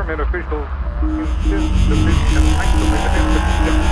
government officials insist the city has isolated him to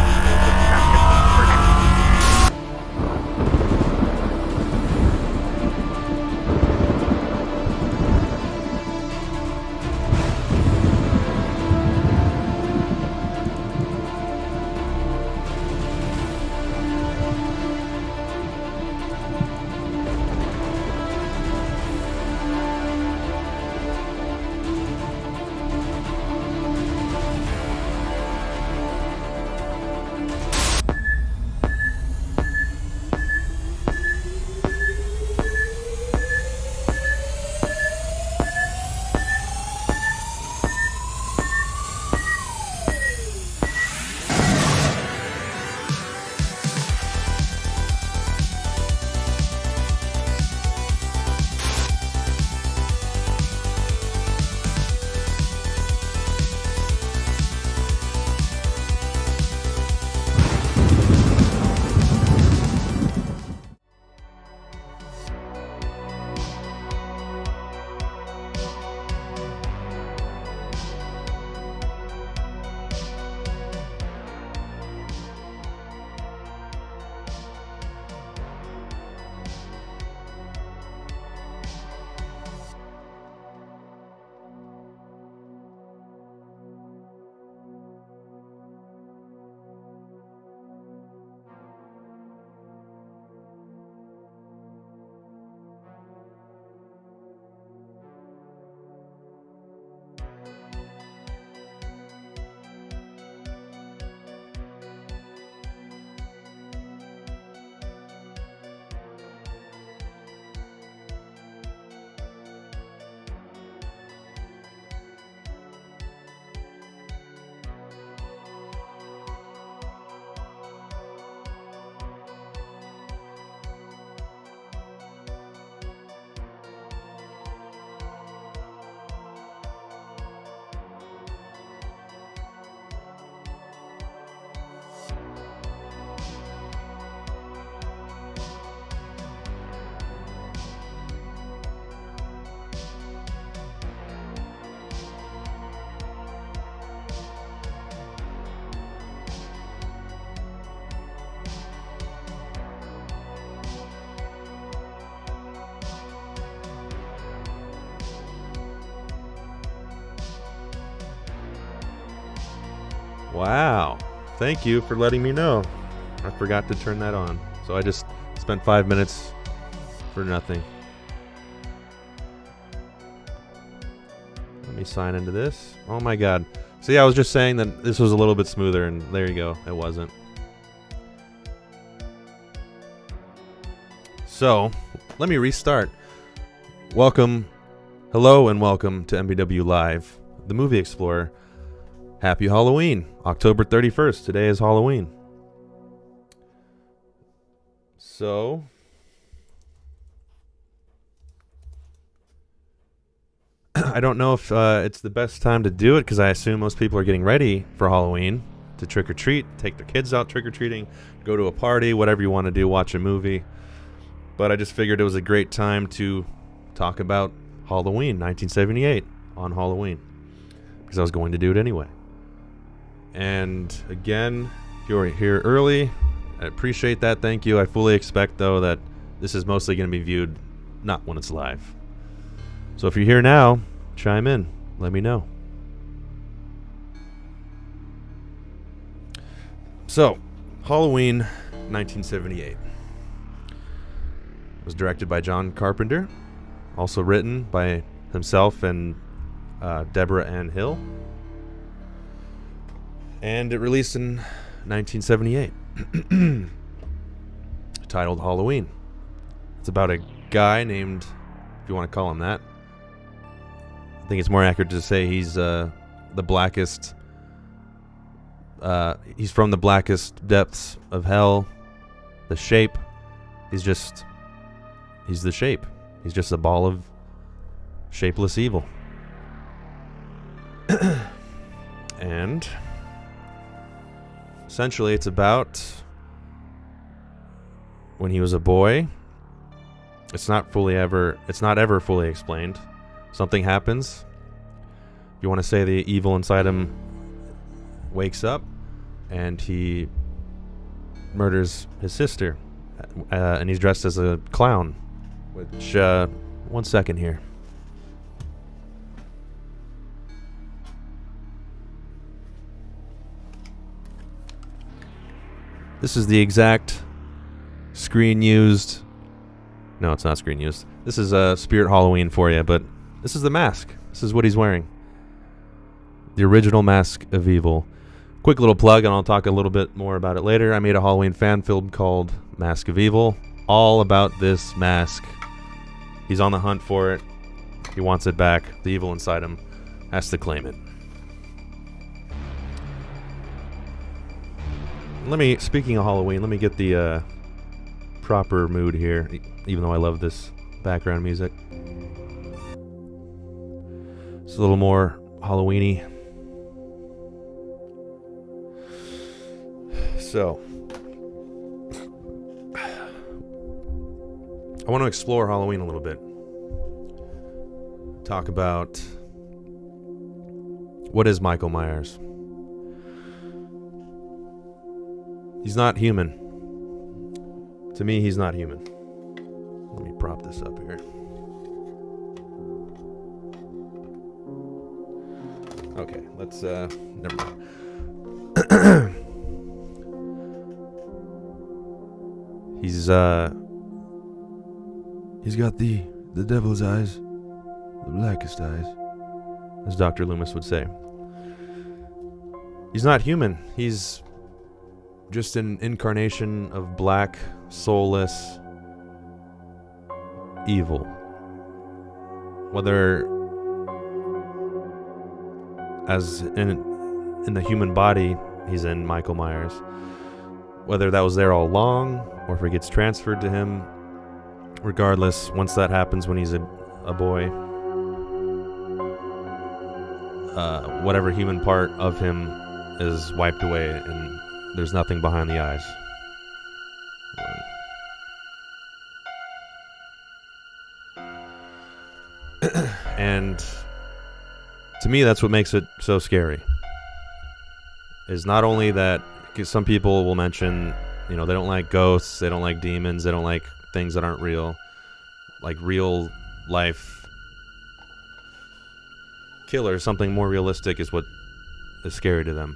Wow. Thank you for letting me know. I forgot to turn that on. So I just spent 5 minutes for nothing. Let me sign into this. Oh my god. So yeah, I was just saying that this was a little bit smoother, and there you go. It wasn't. So, let me restart. Hello and welcome to MBW Live, the Movie Explorer. Happy Halloween, October 31st. Today is Halloween. So, I don't know if it's the best time to do it, because I assume most people are getting ready for Halloween to trick or treat, take their kids out trick or treating, go to a party, whatever you want to do, watch a movie. But I just figured it was a great time to talk about Halloween, 1978, on Halloween, because I was going to do it anyway. And again, if you're here early, I appreciate that. Thank you. I fully expect, though, that this is mostly going to be viewed not when it's live. So if you're here now, chime in. Let me know. So, Halloween, 1978. It was directed by John Carpenter. Also written by himself and Deborah Ann Hill. And it released in 1978. Titled Halloween. It's about a guy named, if you want to call him that, I think it's more accurate to say he's the blackest, he's from the blackest depths of hell, the Shape. He's the Shape. He's just a ball of shapeless evil. And essentially it's about when he was a boy. It's not ever fully explained. Something happens. you want to say the evil inside him wakes up and he murders his sister, and he's dressed as a clown, which 1 second here. This is the exact screen used. No, it's not screen used. This is a Spirit Halloween for you, but this is the mask. This is what he's wearing. The original Mask of Evil. Quick little plug, and I'll talk a little bit more about it later. I made a Halloween fan film called Mask of Evil, all about this mask. He's on the hunt for it. He wants it back. The evil inside him has to claim it. Speaking of Halloween, let me get the proper mood here, even though I love this background music. It's a little more Halloween-y. So, I want to explore Halloween a little bit. Talk about what is Michael Myers. He's not human. To me, he's not human. Let me prop this up here. Okay, let's, never mind. He's got the devil's eyes, the blackest eyes, as Dr. Loomis would say. He's not human. He's just an incarnation of black, soulless evil. Whether as in the human body he's in Michael Myers, whether that was there all along or if it gets transferred to him, regardless, once that happens when he's a boy, whatever human part of him is wiped away and there's nothing behind the eyes. And to me, that's what makes it so scary. Is not only that, because some people will mention, they don't like ghosts, they don't like demons, they don't like things that aren't real. Like real life killers, something more realistic is what is scary to them.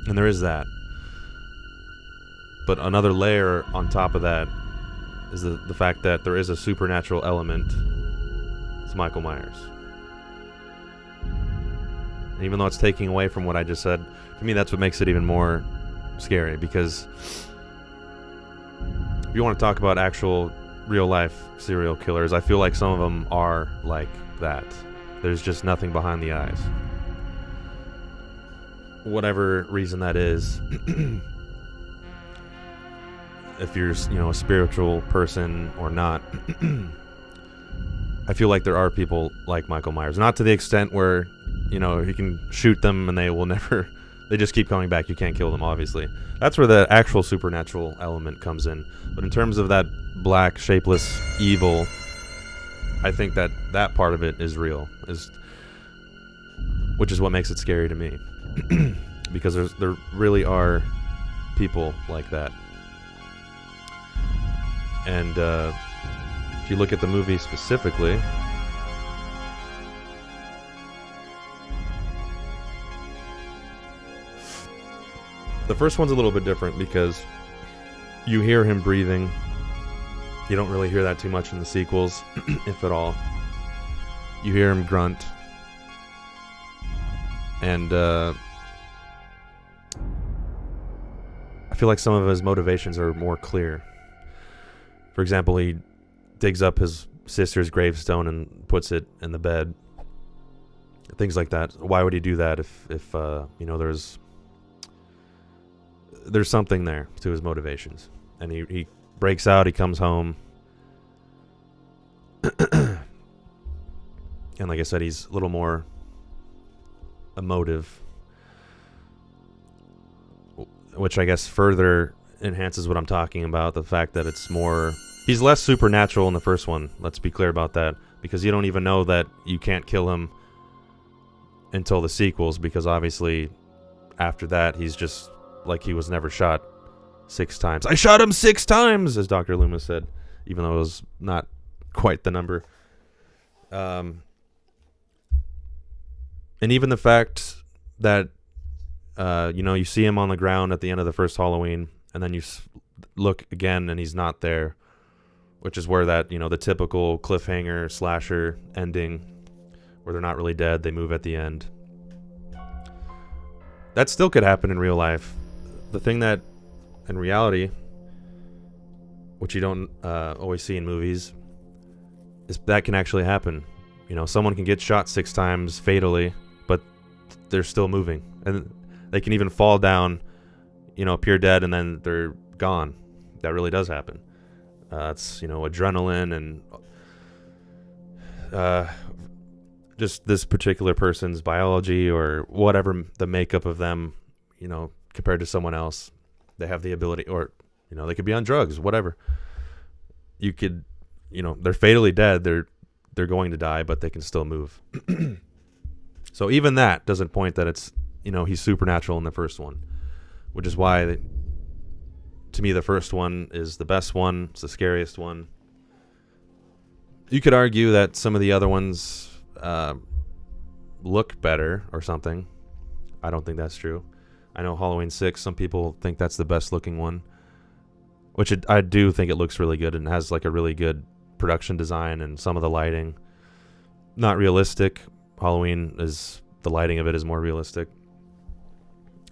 And there is that. But another layer on top of that is the fact that there is a supernatural element. It's Michael Myers. And even though it's taking away from what I just said, to me that's what makes it even more scary, because if you want to talk about actual real life serial killers, I feel like some of them are like that. There's just nothing behind the eyes. Whatever reason that is. If you're, a spiritual person or not, I feel like there are people like Michael Myers. Not to the extent where, you can shoot them and they will never, they just keep coming back. You can't kill them, obviously. That's where the actual supernatural element comes in. But in terms of that black, shapeless evil, I think that that part of it is real, which is what makes it scary to me. Because there really are people like that. And if you look at the movie specifically, the first one's a little bit different because you hear him breathing. You don't really hear that too much in the sequels, if at all. You hear him grunt. And I feel like some of his motivations are more clear. For example, he digs up his sister's gravestone and puts it in the bed. Things like that. Why would he do that if there's something there to his motivations? And he breaks out, he comes home. And like I said, he's a little more emotive, which I guess further enhances what I'm talking about. The fact that it's more, he's less supernatural in the first one. Let's be clear about that, because you don't even know that you can't kill him until the sequels, because obviously after that he's just like he was never shot 6 times. I shot him 6 times, as Dr. Loomis said, even though it was not quite the number. And even the fact that you see him on the ground at the end of the first Halloween, and then you look again and he's not there, which is where that, the typical cliffhanger slasher ending where they're not really dead, they move at the end. That still could happen in real life. The thing that in reality, which you don't always see in movies, is that can actually happen. Someone can get shot 6 times fatally, but they're still moving, and they can even fall down, appear dead, and then they're gone. That really does happen. It's adrenaline and just this particular person's biology or whatever the makeup of them, compared to someone else. They have the ability, or they could be on drugs, whatever. You could, they're fatally dead. They're going to die, but they can still move. So even that doesn't point that it's, he's supernatural in the first one, which is why, to me, the first one is the best one. It's the scariest one. You could argue that some of the other ones look better or something. I don't think that's true. I know Halloween 6, some people think that's the best looking one, which I do think it looks really good and has like a really good production design, and some of the lighting, not realistic. Halloween the lighting of it is more realistic,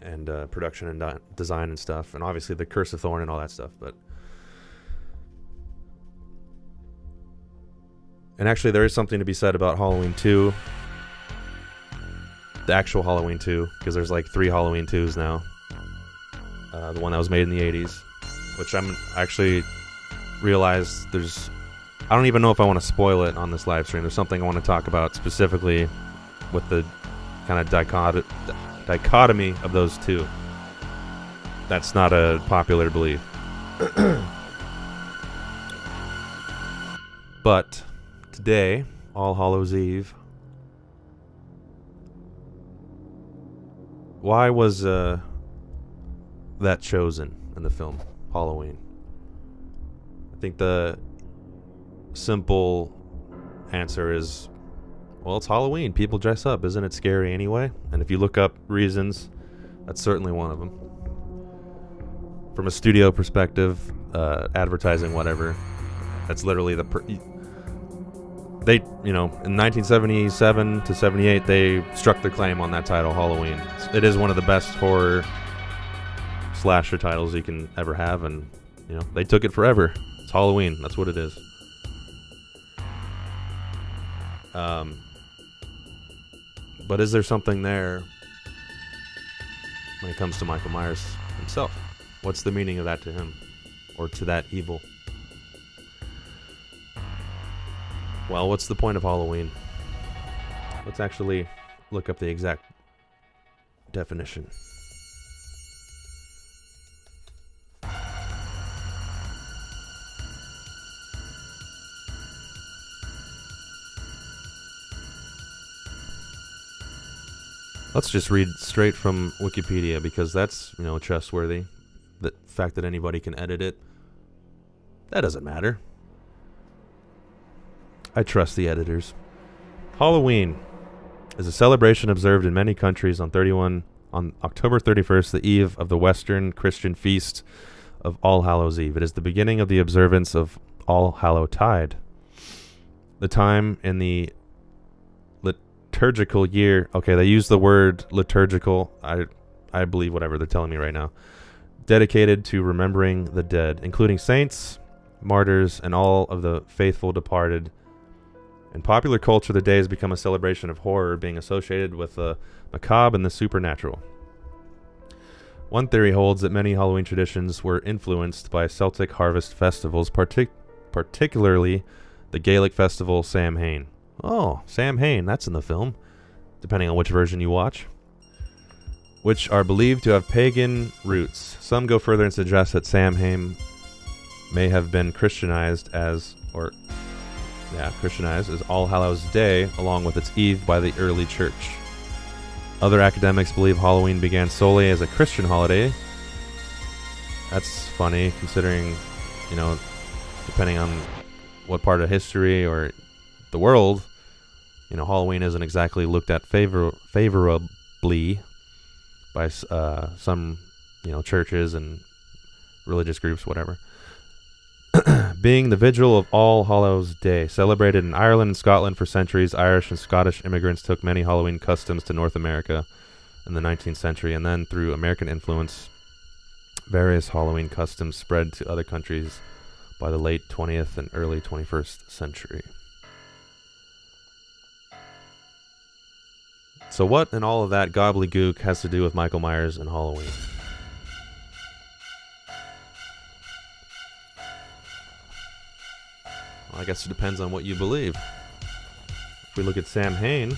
and production and design and stuff, and obviously the Curse of Thorn and all that stuff. And actually there is something to be said about Halloween 2, the actual Halloween 2, because there's like 3 Halloween 2s now. The one that was made in the 80s, which I'm actually realized I don't even know if I want to spoil it on this live stream. There's something I want to talk about specifically with the kind of dichotomy of those two. That's not a popular belief. But today, All Hallows Eve, why was that chosen in the film Halloween? I think the simple answer is, well, it's Halloween. People dress up. Isn't it scary anyway? And if you look up reasons, that's certainly one of them. From a studio perspective, advertising, whatever, that's literally they, in 1977 to 78, they struck their claim on that title, Halloween. It is one of the best horror slasher titles you can ever have, and, they took it forever. It's Halloween. That's what it is. But is there something there when it comes to Michael Myers himself? What's the meaning of that to him, or to that evil? Well, what's the point of Halloween? Let's actually look up the exact definition. Let's just read straight from Wikipedia, because that's, trustworthy. The fact that anybody can edit it, that doesn't matter. I trust the editors. Halloween is a celebration observed in many countries on October 31st, the eve of the Western Christian feast of All Hallows Eve. It is the beginning of the observance of All Hallow Tide. The time in the liturgical year. Okay, they use the word liturgical. I believe whatever they're telling me right now. Dedicated to remembering the dead, including saints, martyrs, and all of the faithful departed. In popular culture, the day has become a celebration of horror, being associated with the macabre and the supernatural. One theory holds that many Halloween traditions were influenced by Celtic harvest festivals, particularly the Gaelic festival Samhain. Oh, Samhain, that's in the film, depending on which version you watch, which are believed to have pagan roots. Some go further and suggest that Samhain may have been Christianized as All Hallows Day, along with its eve by the early church. Other academics believe Halloween began solely as a Christian holiday. That's funny, considering, depending on what part of history or the world, Halloween isn't exactly looked at favorably by some, churches and religious groups, whatever. Being the vigil of All Hallows Day, celebrated in Ireland and Scotland for centuries, Irish and Scottish immigrants took many Halloween customs to North America in the 19th century, and then through American influence, various Halloween customs spread to other countries by the late 20th and early 21st century. So what in all of that gobbledygook has to do with Michael Myers and Halloween? Well, I guess it depends on what you believe. If we look at Sam Hain,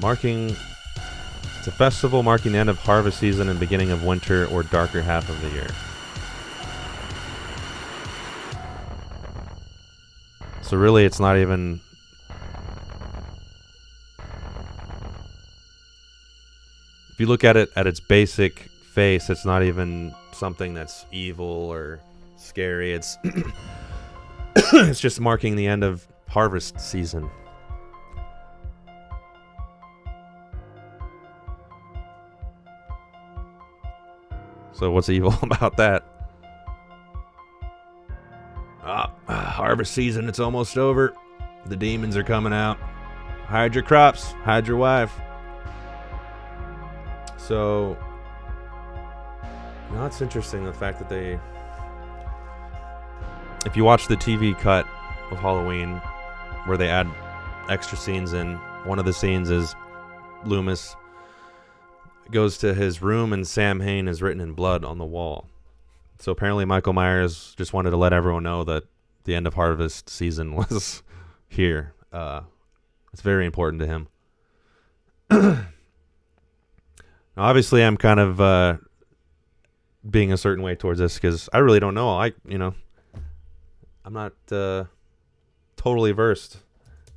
it's a festival marking the end of harvest season and beginning of winter or darker half of the year. So really, it's not even... If you look at it at its basic face, it's not even something that's evil or scary. It's it's just marking the end of harvest season. So what's evil about that? Harvest season, it's almost over. The demons are coming out. Hide your crops. Hide your wife. So, it's interesting the fact that if you watch the TV cut of Halloween, where they add extra scenes in, one of the scenes is Loomis goes to his room and Sam Hain is written in blood on the wall. So apparently Michael Myers just wanted to let everyone know that the end of harvest season was here. It's very important to him. Now, obviously, I'm kind of being a certain way towards this because I really don't know. I'm not totally versed.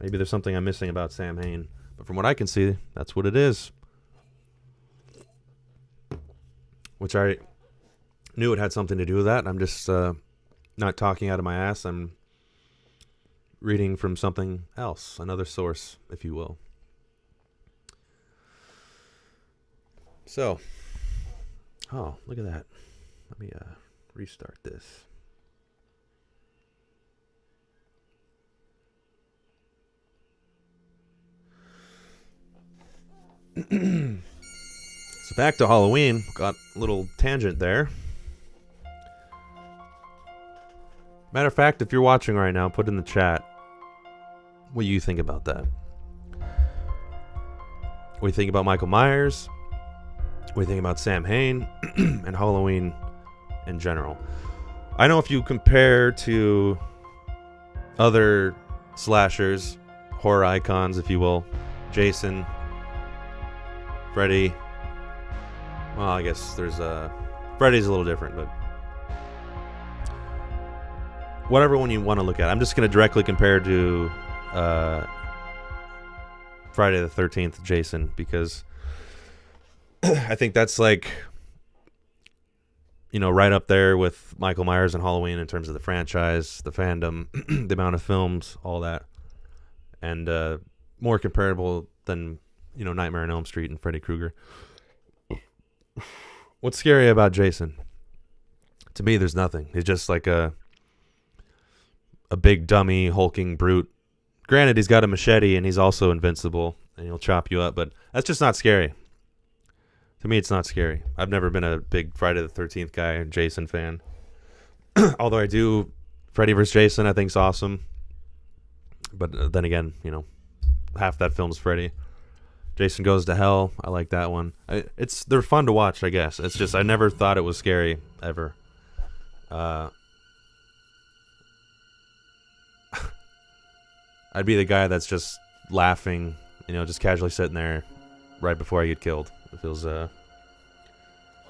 Maybe there's something I'm missing about Sam Hain, but from what I can see, that's what it is. Which I knew it had something to do with that. I'm just not talking out of my ass. I'm reading from something else, another source, if you will. So, look at that. Let me restart this. So back to Halloween. Got a little tangent there. Matter of fact, if you're watching right now, put in the chat what you think about that. What do you think about Michael Myers? What do you think about Sam Hain and Halloween in general? I know if you compare to other slashers, horror icons, if you will, Jason, Freddy. Well, I guess there's Freddy's a little different, but whatever one you want to look at. I'm just going to directly compare to Friday the 13th, Jason, because I think that's like, right up there with Michael Myers and Halloween in terms of the franchise, the fandom, the amount of films, all that. And more comparable than, Nightmare on Elm Street and Freddy Krueger. What's scary about Jason? To me, there's nothing. He's just like a big dummy hulking brute. Granted, he's got a machete and he's also invincible and he'll chop you up, but that's just not scary. To me, it's not scary. I've never been a big Friday the 13th guy or Jason fan. Although I do, Freddy vs. Jason I think's awesome. But then again, half that film's Freddy. Jason Goes to Hell, I like that one. They're fun to watch, I guess. It's just I never thought it was scary ever. I'd be the guy that's just laughing, just casually sitting there right before I get killed. It feels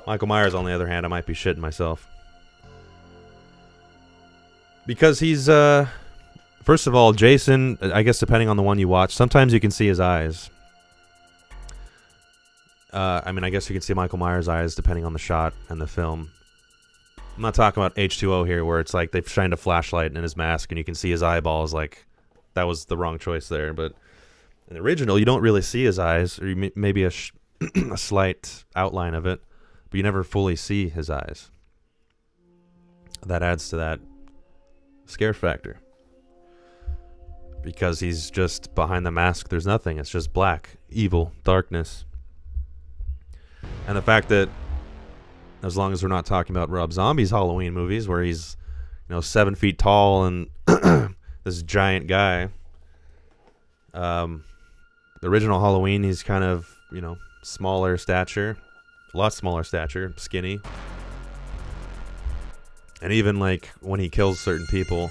Michael Myers, on the other hand, I might be shitting myself. Because he's First of all, Jason, I guess depending on the one you watch, sometimes you can see his eyes. I mean, I guess you can see Michael Myers' eyes depending on the shot and the film. I'm not talking about H2O here, where it's like they've shined a flashlight in his mask and you can see his eyeballs. Like, that was the wrong choice there. But in the original, you don't really see his eyes, or maybe a slight outline of it, but you never fully see his eyes. That adds to that scare factor. Because he's just behind the mask, there's nothing. It's just black, evil, darkness. And the fact that, as long as we're not talking about Rob Zombie's Halloween movies, where he's, 7 feet tall and this giant guy. The original Halloween, he's kind of, smaller stature, a lot smaller stature, skinny. And even like when he kills certain people,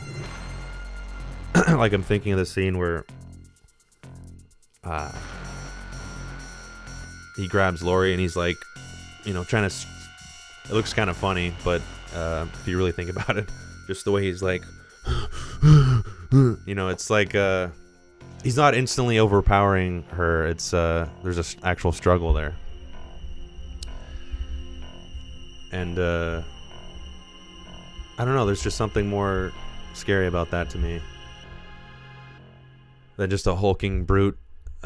like I'm thinking of the scene where he grabs Laurie and he's like, trying to. It looks kind of funny, but if you really think about it, just the way he's like, it's like he's not instantly overpowering her. It's there's an actual struggle there, and I don't know. There's just something more scary about that to me than just a hulking brute.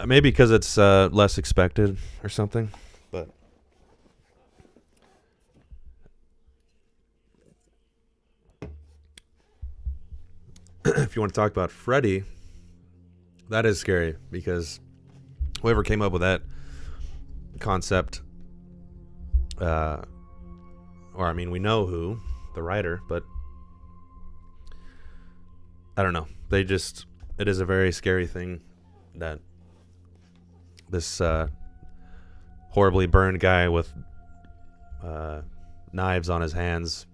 Maybe because it's less expected or something, but if you want to talk about Freddy, that is scary because whoever came up with that concept, or I mean, we know who, the writer, but I don't know. It is a very scary thing that this horribly burned guy with knives on his hands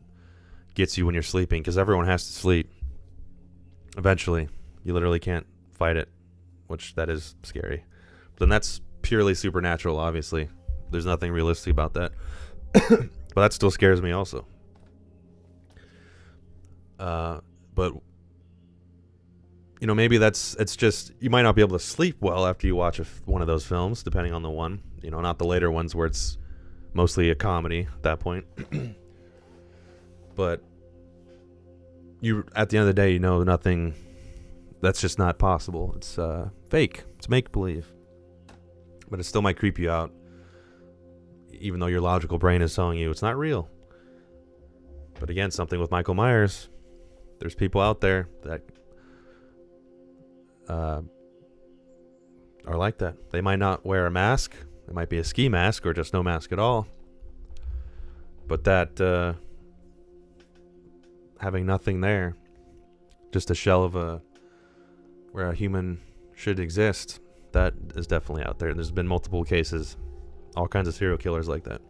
gets you when you're sleeping, because everyone has to sleep. Eventually, you literally can't fight it, which that is scary. But then that's purely supernatural, obviously. There's nothing realistic about that. But that still scares me also. But maybe it's just, you might not be able to sleep well after you watch one of those films, depending on the one. Not the later ones where it's mostly a comedy at that point. But at the end of the day, nothing, that's just not possible. It's fake. It's make-believe. But it still might creep you out, even though your logical brain is telling you it's not real. But again, something with Michael Myers, there's people out there that are like that. They might not wear a mask. It might be a ski mask or just no mask at all. But that having nothing there, just a shell of where a human should exist, that is definitely out there. There's been multiple cases, all kinds of serial killers like that,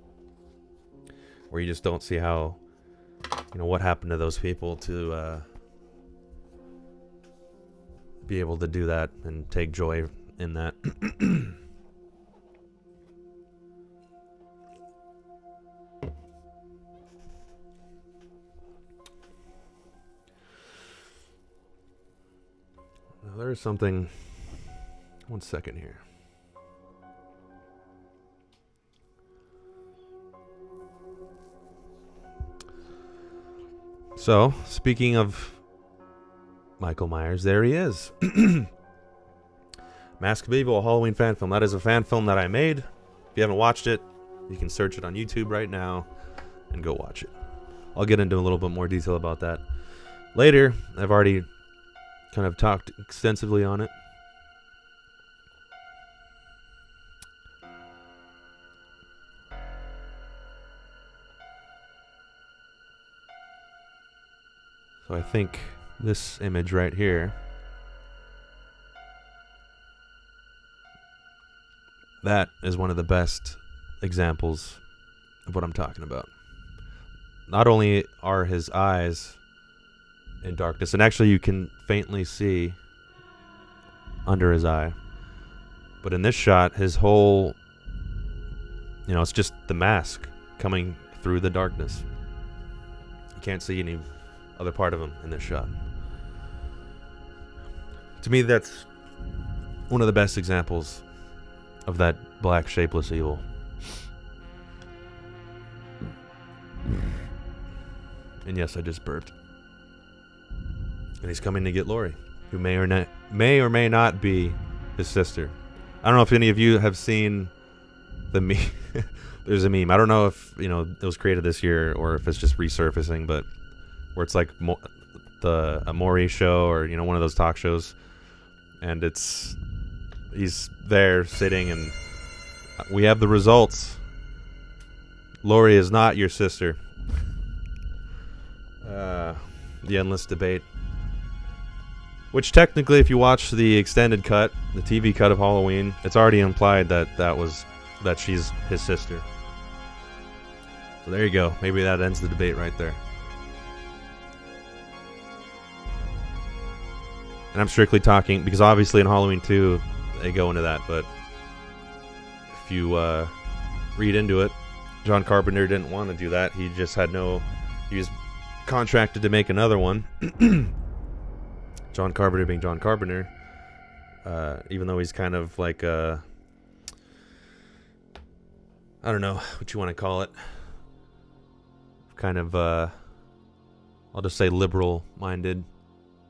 where you just don't see how, what happened to those people to be able to do that and take joy in that. Now, there is something. One second here. So, speaking of Michael Myers, there he is. Mask of Evil, a Halloween fan film. That is a fan film that I made. If you haven't watched it, you can search it on YouTube right now and go watch it. I'll get into a little bit more detail about that later. I've already kind of talked extensively on it. So I think this image right here, that is one of the best examples of what I'm talking about. Not only are his eyes in darkness, and actually you can faintly see under his eye, but in this shot, his whole, it's just the mask coming through the darkness. You can't see any other part of him in this shot. To me, that's one of the best examples of that black shapeless evil. And yes, I just burped. And he's coming to get Lori, who may or may not be his sister. I don't know if any of you have seen the meme. There's a meme. I don't know if it was created this year or if it's just resurfacing, but where it's like a Maury show or one of those talk shows, and he's there sitting, and we have the results. Lori is not your sister. The endless debate. Which technically, if you watch the extended cut, the TV cut of Halloween, it's already implied that she's his sister. So there you go. Maybe that ends the debate right there. And I'm strictly talking because obviously in Halloween 2 they go into that, but if you read into it, John Carpenter didn't want to do that. He just had he was contracted to make another one. John Carpenter being John Carpenter, even though he's kind of like I don't know what you want to call it, kind of I'll just say liberal minded.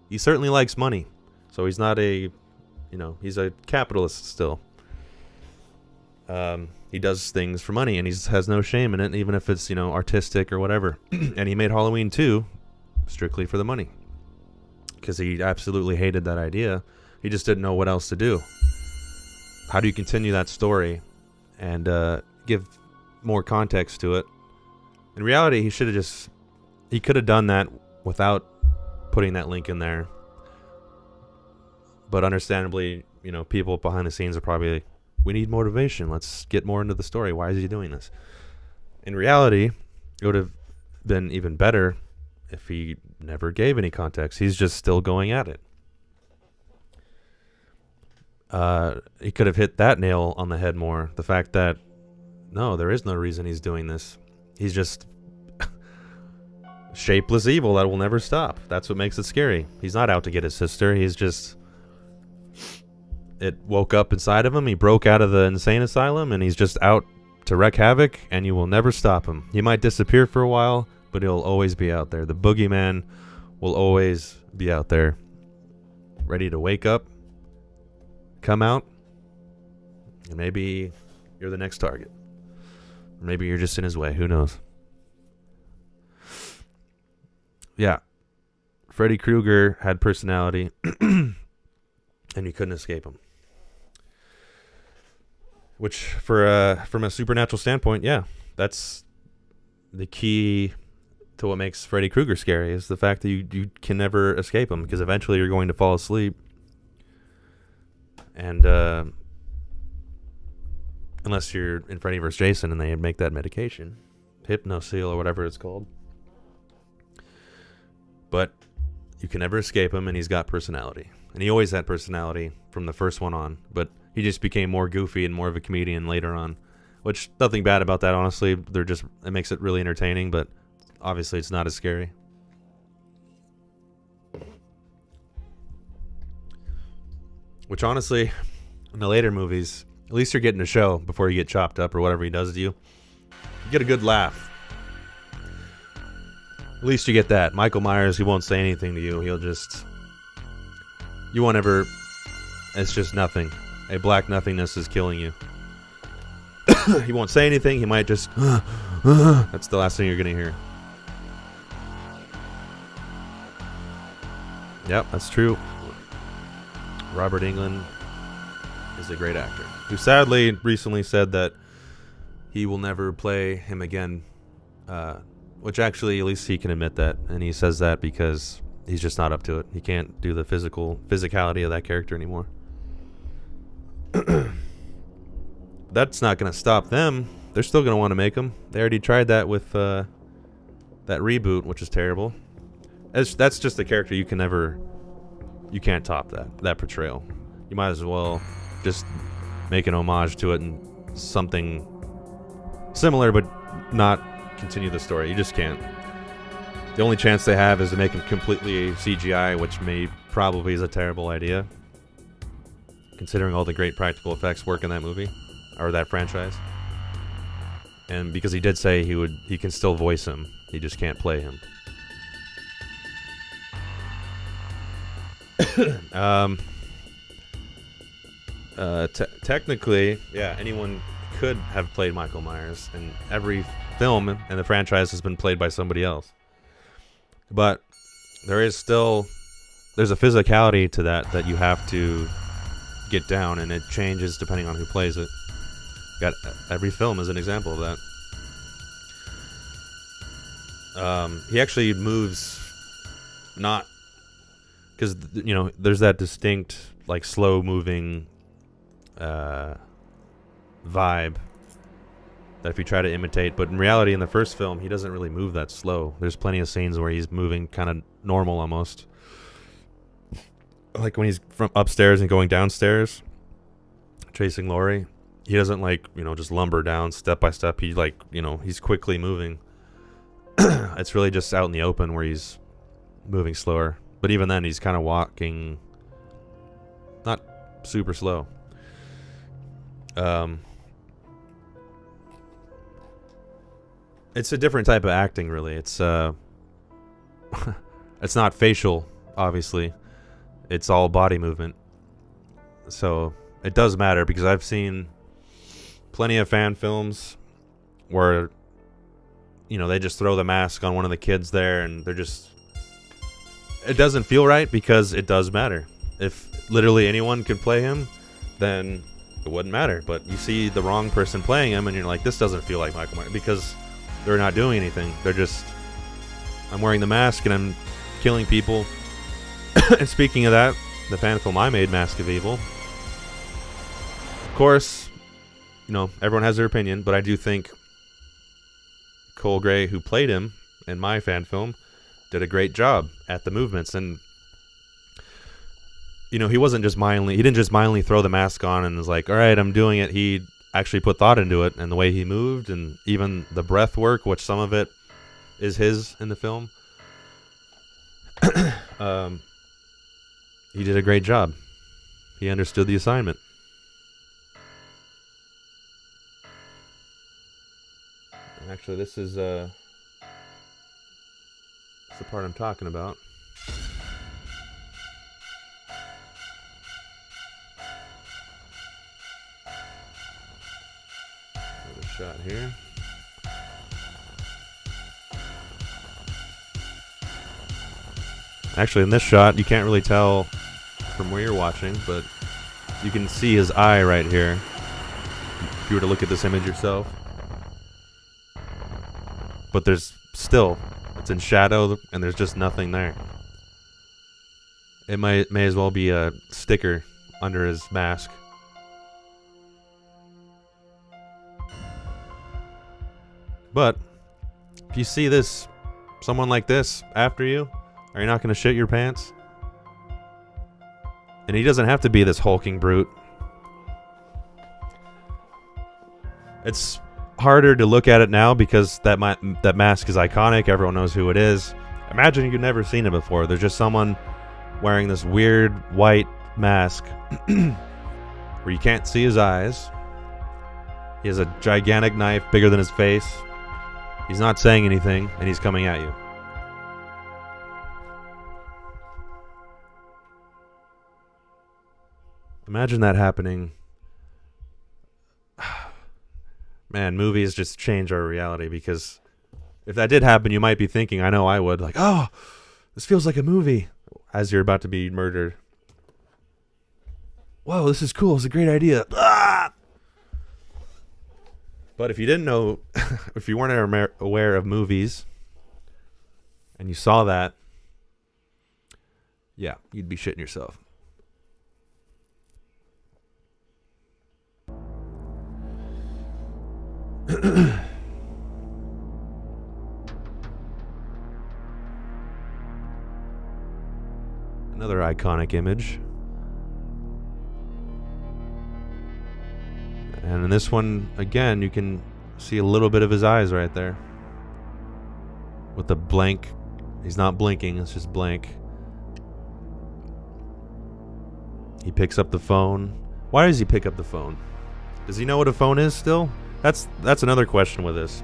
He certainly likes money, so he's not he's a capitalist still. He does things for money, and he has no shame in it, even if it's artistic or whatever. And he made Halloween 2 strictly for the money, because he absolutely hated that idea. He just didn't know what else to do. How do you continue that story and give more context to it? In reality, he could have done that without putting that link in there. But understandably, people behind the scenes are probably like, we need motivation. Let's get more into the story. Why is he doing this? In reality, it would have been even better if he never gave any context. He's just still going at it. He could have hit that nail on the head more. The fact that, no, there is no reason he's doing this. He's just shapeless evil that will never stop. That's what makes it scary. He's not out to get his sister. He's just... It woke up inside of him. He broke out of the insane asylum, and he's just out to wreak havoc, and you will never stop him. He might disappear for a while, but he'll always be out there. The boogeyman will always be out there, ready to wake up, come out, and maybe you're the next target. Or maybe you're just in his way. Who knows? Yeah. Freddy Krueger had personality, and you couldn't escape him. Which, from a supernatural standpoint, yeah, that's the key to what makes Freddy Krueger scary, is the fact that you can never escape him, because eventually you're going to fall asleep. And unless you're in Freddy vs. Jason and they make that medication, Hypnoseal or whatever it's called. But you can never escape him, and he's got personality. And he always had personality from the first one on, but he just became more goofy and more of a comedian later on, which nothing bad about that, honestly. It makes it really entertaining, but obviously it's not as scary. Which honestly, in the later movies, at least you're getting a show before you get chopped up or whatever he does to you. You get a good laugh. At least you get that. Michael Myers, he won't say anything to you. He'll just... You won't ever... It's just nothing. A black nothingness is killing you. He won't say anything. He might just... That's the last thing you're going to hear. Yep, that's true. Robert Englund is a great actor, who sadly recently said that he will never play him again, which actually, at least he can admit that, and he says that because he's just not up to it. He can't do the physicality of that character anymore. That's not going to stop them. They're still going to want to make him. They already tried that with that reboot, which is terrible. That's just a character you can't top that portrayal. You might as well just make an homage to it and something similar, but not continue the story. You just can't. The only chance they have is to make him completely CGI, which probably is a terrible idea. considering all the great practical effects work in that movie or that franchise. And because he did say he can still voice him, he just can't play him. Technically, yeah, anyone could have played Michael Myers, and every film in the franchise has been played by somebody else. But there's a physicality to that you have to get down, and it changes depending on who plays it. Got every film is an example of that. He actually moves not because there's that distinct like slow moving vibe that if you try to imitate, but in reality in the first film he doesn't really move that slow. There's plenty of scenes where he's moving kind of normal almost, like when he's from upstairs and going downstairs chasing Laurie. He doesn't just lumber down step by step. He he's quickly moving. It's really just out in the open where he's moving slower. But even then, he's kind of walking not super slow. It's a different type of acting, really. It's it's not facial, obviously. It's all body movement. So it does matter, because I've seen plenty of fan films where they just throw the mask on one of the kids there, and it doesn't feel right, because it does matter. If literally anyone could play him, then it wouldn't matter. But you see the wrong person playing him, and you're like, this doesn't feel like Michael Myers, because they're not doing anything. They're just, I'm wearing the mask and I'm killing people. And speaking of that, the fan film I made, Mask of Evil, of course, everyone has their opinion, but I do think Cole Gray, who played him in my fan film, did a great job at the movements. And he didn't just mindly throw the mask on and was like, all right, I'm doing it. He actually put thought into it, and the way he moved, and even the breath work, which some of it is his in the film. He did a great job. He understood the assignment. Actually, this is the part I'm talking about. Another shot here. Actually, in this shot, you can't really tell from where you're watching, but you can see his eye right here. If you were to look at this image yourself. But it's in shadow, and there's just nothing there. It may as well be a sticker under his mask. But if you see someone like this after you, are you not going to shit your pants? And he doesn't have to be this hulking brute. It's harder to look at it now because that mask is iconic. Everyone knows who it is. Imagine you've never seen it before. There's just someone wearing this weird white mask where you can't see his eyes. He has a gigantic knife bigger than his face. He's not saying anything, and he's coming at you. Imagine that happening. Man, movies just change our reality, because if that did happen, you might be thinking, I know I would, like, oh, this feels like a movie, as you're about to be murdered. Whoa, this is cool. It's a great idea. Ah! But if you didn't know, if you weren't aware of movies, and you saw that, yeah, you'd be shitting yourself. Another iconic image. And in this one, again, you can see a little bit of his eyes right there. With the blank. He's not blinking, it's just blank. He picks up the phone. Why does he pick up the phone? Does he know what a phone is still? That's another question with this.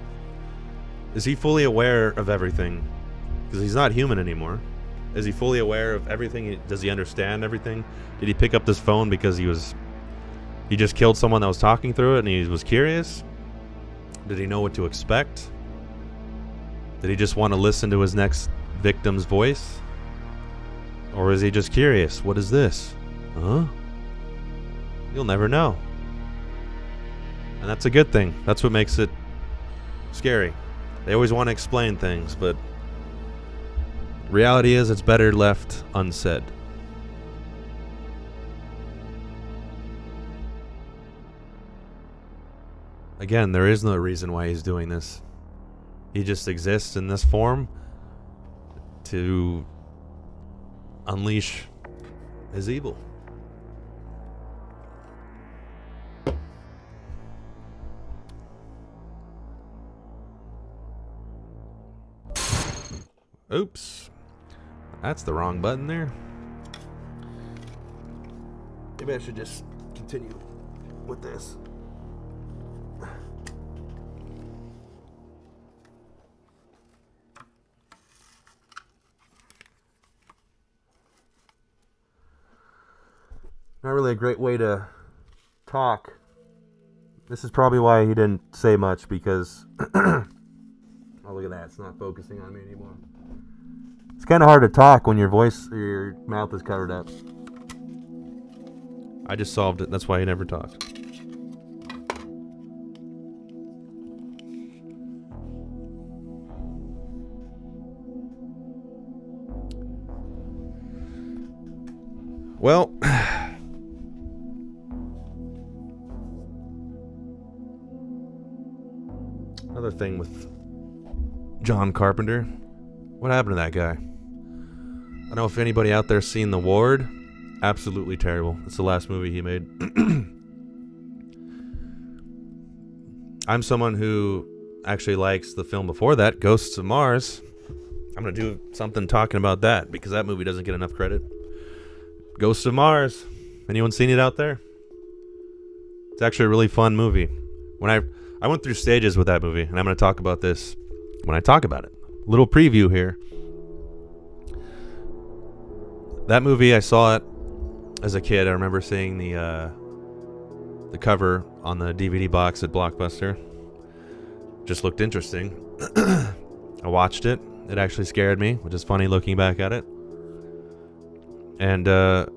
Is he fully aware of everything? Because he's not human anymore. Is he fully aware of everything? Does he understand everything? Did he pick up this phone because he just killed someone that was talking through it and he was curious? Did he know what to expect? Did he just want to listen to his next victim's voice? Or is he just curious? What is this? Huh? You'll never know. And that's a good thing. That's what makes it scary. They always want to explain things, but reality is it's better left unsaid. Again, there is no reason why he's doing this. He just exists in this form to unleash his evil. Oops. That's the wrong button there. Maybe I should just continue with this. Not really a great way to talk. This is probably why he didn't say much, because oh, look at that, it's not focusing on me anymore. It's kind of hard to talk when your mouth is covered up. I just solved it. That's why he never talked. Well, another thing with John Carpenter. What happened to that guy? I don't know if anybody out there's seen The Ward. Absolutely terrible. It's the last movie he made. I'm someone who actually likes the film before that, Ghosts of Mars. I'm going to do something talking about that because that movie doesn't get enough credit. Ghosts of Mars. Anyone seen it out there? It's actually a really fun movie. When I went through stages with that movie, and I'm going to talk about this when I talk about it. Little preview here. That movie, I saw it as a kid. I remember seeing the cover on the DVD box at Blockbuster. Just looked interesting. I watched it. It actually scared me, which is funny looking back at it. And then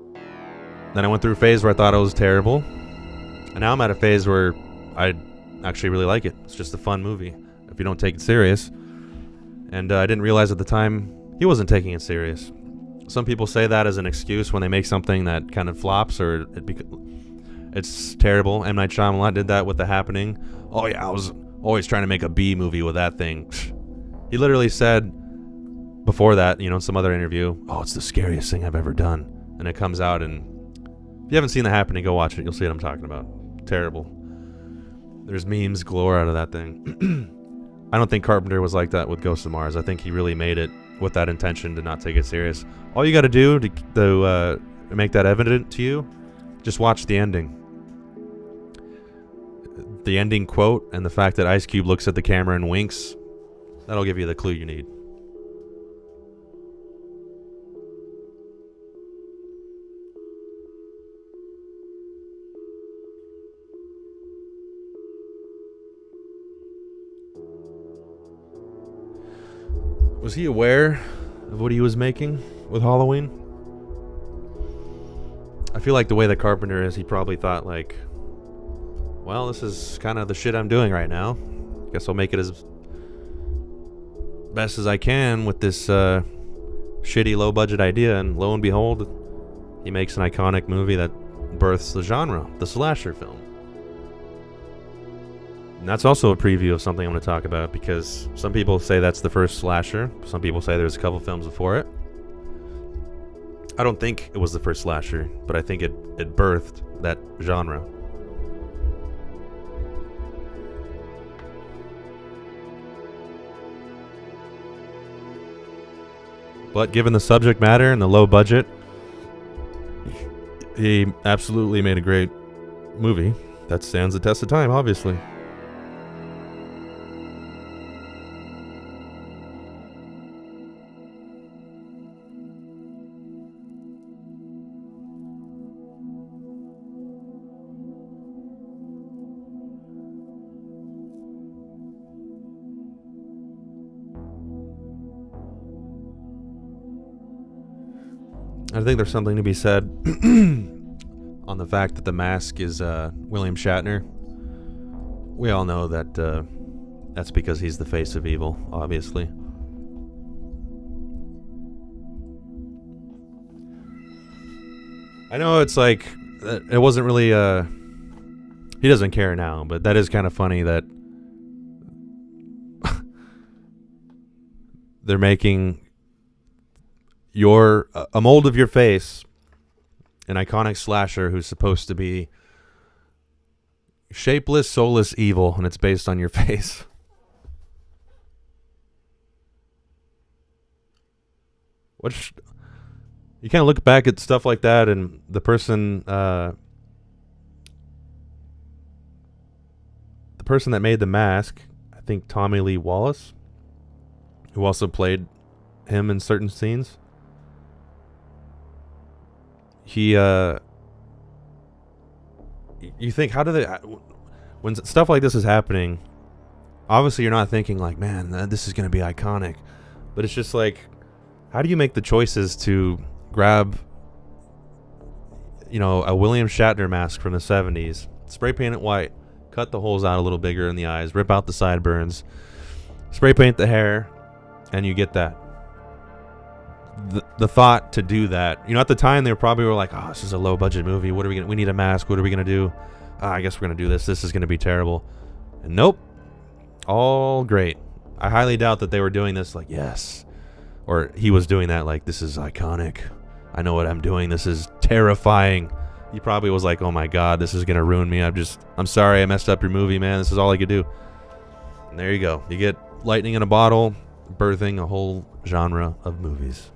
I went through a phase where I thought it was terrible. And now I'm at a phase where I actually really like it. It's just a fun movie if you don't take it serious. And I didn't realize at the time he wasn't taking it serious. Some people say that as an excuse when they make something that kind of flops or it's terrible. M. Night Shyamalan did that with The Happening. Oh yeah, I was always trying to make a B movie with that thing. He literally said before that, in some other interview, oh, it's the scariest thing I've ever done. And it comes out, and if you haven't seen The Happening, go watch it. You'll see what I'm talking about. Terrible. There's memes galore out of that thing. I don't think Carpenter was like that with Ghosts of Mars. I think he really made it with that intention to not take it serious. All you got to do to make that evident to you, just watch the ending. The ending quote and the fact that Ice Cube looks at the camera and winks, that'll give you the clue you need. Was he aware of what he was making with Halloween? I feel like the way that Carpenter is, he probably thought like, well, this is kind of the shit I'm doing right now. Guess I'll make it as best as I can with this shitty low-budget idea, and lo and behold, he makes an iconic movie that births the genre, the slasher film. And that's also a preview of something I'm going to talk about, because some people say that's the first slasher. Some people say there's a couple films before it. I don't think it was the first slasher, but I think it birthed that genre. But given the subject matter and the low budget, he absolutely made a great movie that stands the test of time, obviously. I think there's something to be said on the fact that the mask is William Shatner. We all know that that's because he's the face of evil, obviously. I know it's like, it wasn't really, he doesn't care now, but that is kind of funny that they're making a mold of your face, an iconic slasher who's supposed to be shapeless, soulless evil, and it's based on your face. You kind of look back at stuff like that, and the person that made the mask, I think Tommy Lee Wallace, who also played him in certain scenes. You think, how do they, when stuff like this is happening, obviously you're not thinking like, man, this is going to be iconic, but it's just like, how do you make the choices to grab, a William Shatner mask from the 70s, spray paint it white, cut the holes out a little bigger in the eyes, rip out the sideburns, spray paint the hair, and you get that. The thought to do that, at the time they probably were like, oh, this is a low budget movie, we need a mask, what are we gonna do? I guess we're gonna do this is gonna be terrible. And nope, all great. I highly doubt that they were doing this like, yes, or he was doing that like, this is iconic, I know what I'm doing, this is terrifying. He probably was like, oh my god, this is gonna ruin me, I'm sorry I messed up your movie, man, this is all I could do. And there you go, you get lightning in a bottle, birthing a whole genre of movies.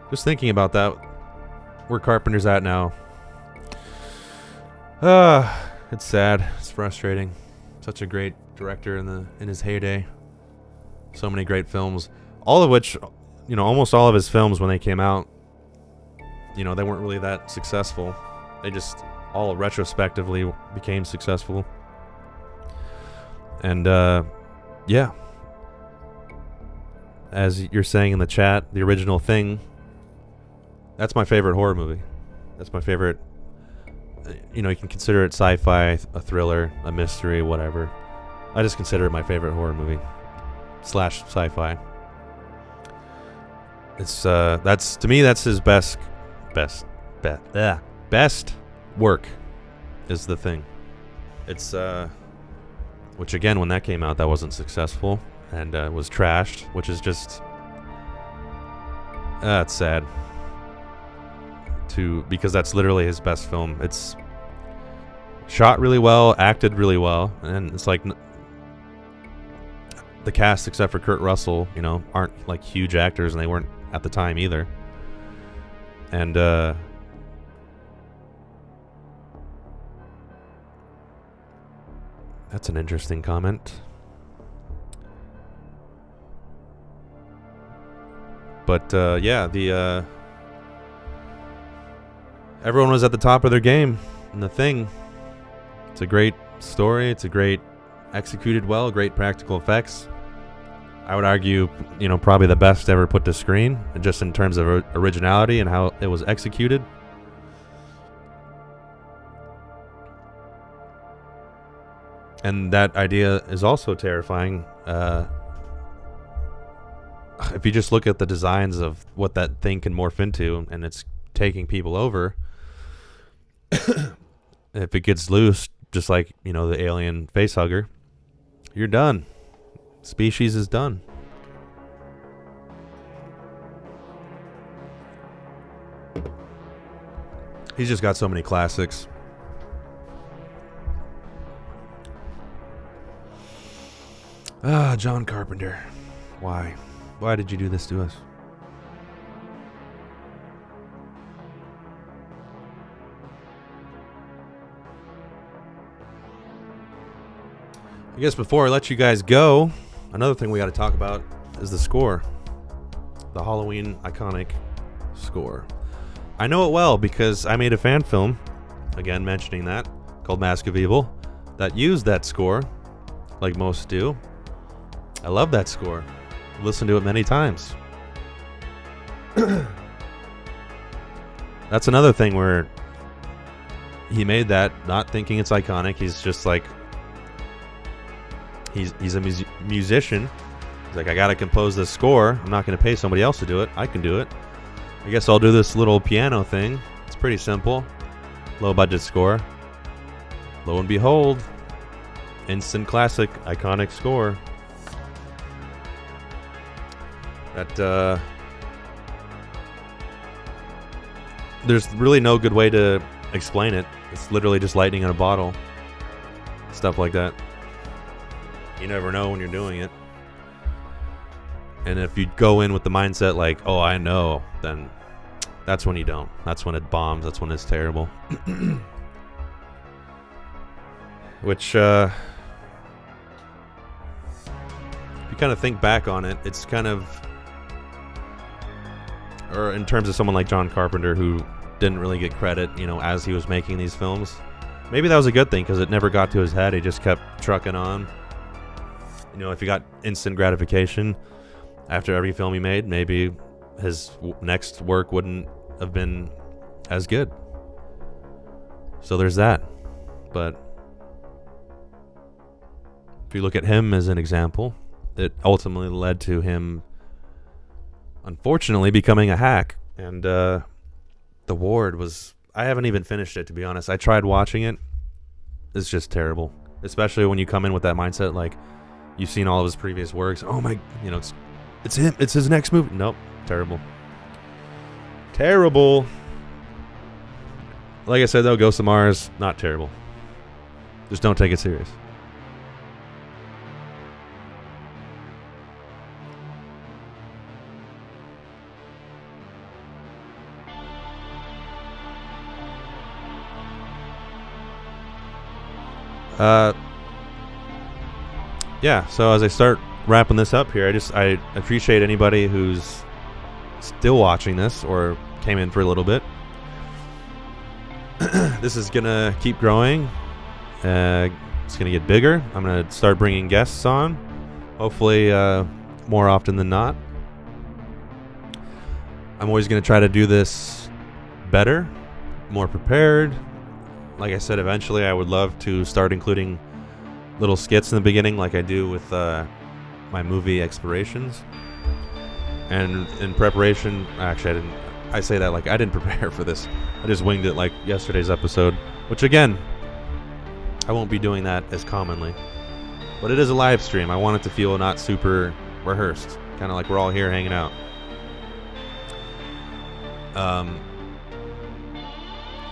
Just thinking about that, where Carpenter's at now. It's sad. It's frustrating. Such a great director in his heyday. So many great films. All of which, almost all of his films when they came out, they weren't really that successful. They just all retrospectively became successful. And, yeah. As you're saying in the chat, the original Thing, that's my favorite horror movie. That's my favorite. You can consider it sci-fi, a thriller, a mystery, whatever. I just consider it my favorite horror movie / sci-fi. It's that's, to me, that's his best work is The Thing. It's which again, when that came out, that wasn't successful and was trashed, which is just it's sad. Because that's literally his best film. It's shot really well, acted really well, and it's like the cast, except for Kurt Russell, aren't like huge actors, and they weren't at the time either. And that's an interesting comment. But yeah, everyone was at the top of their game in The Thing. It's a great story. It's a great executed well, great practical effects. I would argue, probably the best ever put to screen, just in terms of originality and how it was executed. And that idea is also terrifying. If you just look at the designs of what that thing can morph into, and it's taking people over. If it gets loose, just like, the alien facehugger, you're done. Species is done. He's just got so many classics. John Carpenter. Why? Why did you do this to us? I guess before I let you guys go, another thing we got to talk about is the score. The Halloween iconic score. I know it well because I made a fan film, again mentioning that, called Mask of Evil, that used that score, like most do. I love that score. I've listened to it many times. That's another thing where he made that not thinking it's iconic. He's just like, he's a musician. He's like, I gotta compose this score. I'm not gonna pay somebody else to do it. I can do it. I guess I'll do this little piano thing. It's pretty simple. Low budget score. Lo and behold, instant classic, iconic score. That there's really no good way to explain it. It's literally just lightning in a bottle. Stuff like that. You never know when you're doing it. And if you go in with the mindset like, oh, I know, then that's when you don't. That's when it bombs. That's when it's terrible. Which, if you kind of think back on it, it's kind of, or in terms of someone like John Carpenter who didn't really get credit, you know, as he was making these films. Maybe that was a good thing because it never got to his head. He just kept trucking on. You know, if he got instant gratification after every film he made, maybe his next work wouldn't have been as good. So there's that. But if you look at him as an example, it ultimately led to him, unfortunately, becoming a hack. And The Ward was... I haven't even finished it, to be honest. I tried watching it. It's just terrible. Especially when you come in with that mindset, like, you've seen all of his previous works. Oh my... You know, it's him. It's his next movie. Nope. Terrible. Terrible. Like I said, though, Ghost of Mars, not terrible. Just don't take it serious. Yeah, so as I start wrapping this up here, I appreciate anybody who's still watching this or came in for a little bit. This is gonna keep growing. It's gonna get bigger. I'm gonna start bringing guests on, hopefully more often than not. I'm always gonna try to do this better, more prepared. Like I said, eventually I would love to start including little skits in the beginning like I do with my movie explorations. And in preparation, actually I say that like I didn't prepare for this. I just winged it like yesterday's episode, which again, I won't be doing that as commonly. But it is a live stream. I want it to feel not super rehearsed, kind of like we're all here hanging out.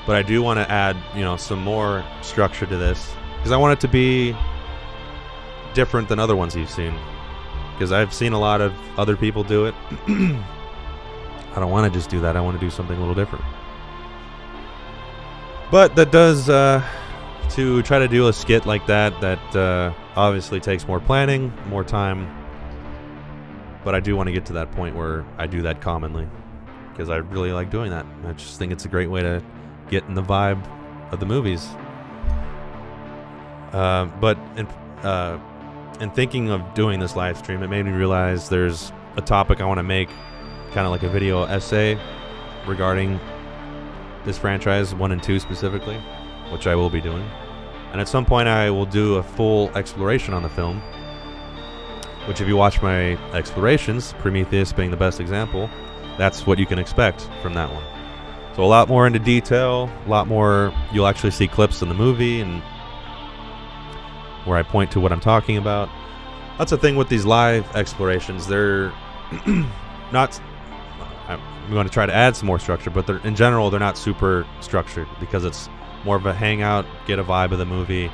But I do want to add, you know, some more structure to this because I want it to be different than other ones you've seen. Because I've seen a lot of other people do it. I don't want to just do that. I want to do something a little different. But that does, to try to do a skit like that obviously takes more planning, more time. But I do want to get to that point where I do that commonly. Because I really like doing that. I just think it's a great way to get in the vibe of the movies. But in thinking of doing this live stream, it made me realize there's a topic I want to make, kind of like a video essay regarding this franchise, 1 and 2 specifically, which I will be doing. And at some point I will do a full exploration on the film, which if you watch my explorations, Prometheus being the best example, that's what you can expect from that one. So a lot more into detail, a lot more, you'll actually see clips in the movie and where I point to what I'm talking about. That's the thing with these live explorations. They're not... I'm going to try to add some more structure, but in general, they're not super structured because it's more of a hangout, get a vibe of the movie.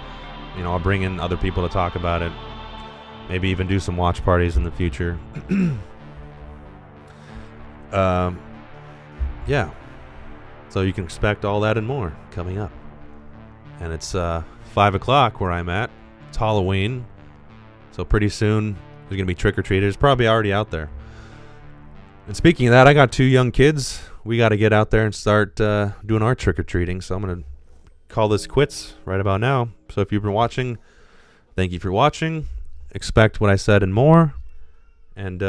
You know, I'll bring in other people to talk about it. Maybe even do some watch parties in the future. Yeah. So you can expect all that and more coming up. And it's 5 o'clock where I'm at. It's Halloween. So pretty soon there's going to be trick-or-treaters. Probably already out there. And speaking of that, I got 2 young kids. We got to get out there and start doing our trick-or-treating. So I'm going to call this quits right about now. So if you've been watching, thank you for watching. Expect what I said and more. And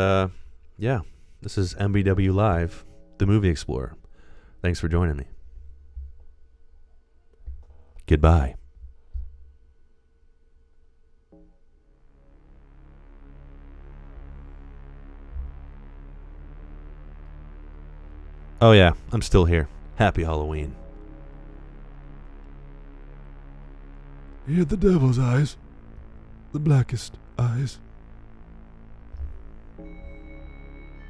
yeah, this is MBW Live, the Movie Explorer. Thanks for joining me. Goodbye. Oh yeah, I'm still here. Happy Halloween. He had the devil's eyes, the blackest eyes.